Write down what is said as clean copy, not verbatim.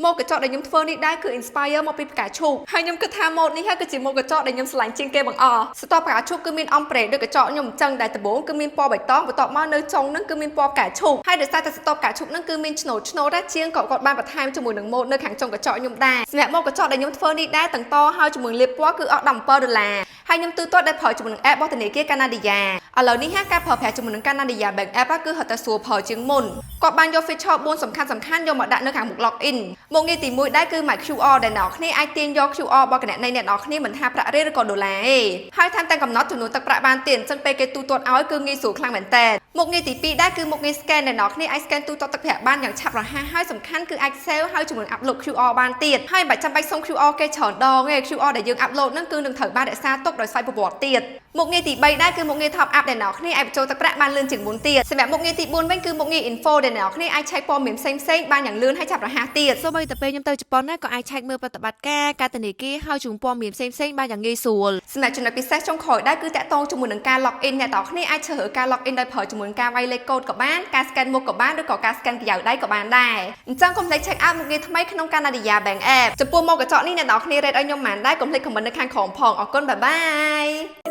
ម៉ូកញ្ចក់ដែលខ្ញុំធ្វើនេះដែរគឺ inspire មកពីផ្កាឈូកហើយខ្ញុំគិតថាម៉ូដនេះហើយគឺជាម៉ូកញ្ចក់ដែលខ្ញុំស្រឡាញ់ជាងគេបង្អស់ស្ទប់ផ្កាឈូកគឺមានអំប្រេដូចកញ្ចក់ខ្ញុំអញ្ចឹងដែលដំបូងគឺមានពណ៌បៃតងបន្ទាប់មកនៅចុងហ្នឹងគឺមានពណ៌ផ្កាឈូកហើយដោយសារតែស្ទប់ផ្កាឈូកហ្នឹងគឺមានឆ្នូតដែរជាងគាត់បានបន្ថែមជាមួយនឹងម៉ូដនៅខាងចុងកញ្ចក់ខ្ញុំដែរសម្រាប់ម៉ូកញ្ចក់ដែលខ្ញុំធ្វើនេះដែរទាំងតហើយជាមួយលាបពណ៌គឺអស់$17ហើយខ្ញុំទូទាត់ដែលប្រើជាមួយនឹង app របស់ធនាគារកាណាឌីយ៉ាឥឡូវនេះការប្រើប្រាស់ជាមួយនឹងកាណាឌីយ៉ា Bank App គឺហត់តែស្រួលប្រើជាងមុនគាត់បានយក feature 4សំខាន់យកមកដាក់នៅខាងមុខ login មុខងារទី1ដែរគឺ My QR ដែលអ្នកនរគ្នាអាចទាញយក QR របស់គណនីអ្នកនរគ្នាមិនថាប្រាក់រៀលឬក៏ដុល្លារទេហើយថែមទាំងកំណត់ចំនួនទឹកប្រាក់បានទៀតអញ្ចឹងពេលគេទូទាត់ឲ្យគឺងាយស្រួលខ្លាំងមែនតើមុខងារទី2ដែរគឺមុខងារ scan ដែលអ្នកនរគ្នាអាច scan ទូទាត់ទឹកប្រាក់បានយ៉ាងឆាប់រហ័សហើយសំខាន់គឺអាច save ហើយជាមួយ upload QR បានទៀតហើយមិនចាំបាច់សុំ QR គេច្រើនដងទេ QR ដែលយើង upload ហ្នឹងគឺនឹងត្រូវបានរក្សាទុកដោយសារប្រវត្តិទៀតមុខងារទី3ដែរគឺមុខងារ top up ដែលអ្នកនរគ្នាអាចបញ្ចូលទឹកប្រាក់បានលឿនជាងមុនទៀតសម្រាប់មុខងារទី4វិញគឺមុខងារ info ដែលអ្នកនរគ្នាអាចឆែកព័ត៌មានផ្សេងៗបានយ៉ាងលឿនហើយឆាប់រហ័សទៀតសូម្បីតែពេលខ្ញុំទៅជប៉ុនណាក៏អាចឆែកមើលប្រតិបត្តិការធនាគារហើយជួងព័ត៌មានផ្សេងៗបានយ៉ាងងាយស្រួលសម្រាប់ចំណុចពិសេសចុងក្រោយដែរគឺតាក់ទងជាមួយនឹងការ login អ្នកនរគ្នាអាចជ្រើសរើសការ login ដោយប្រើជាមួយនឹងការវាយលេខកូដក៏បានការ scan មុខក៏បានឬក៏ការ scan ក្រៅដៃក៏បានដែរអញ្ចឹងកុំភ្លេច check out មុខងារថ្មីក្នុង Canada Bank App ចំពោះម៉ូកញ្ចក់នេះអ្នកនរគ្នា rate ឲ្យខ្ញុំប៉ុន្មានដែរកុំភ្លេច comment នៅខាងក្រោមផងអរគុណបាយបាយ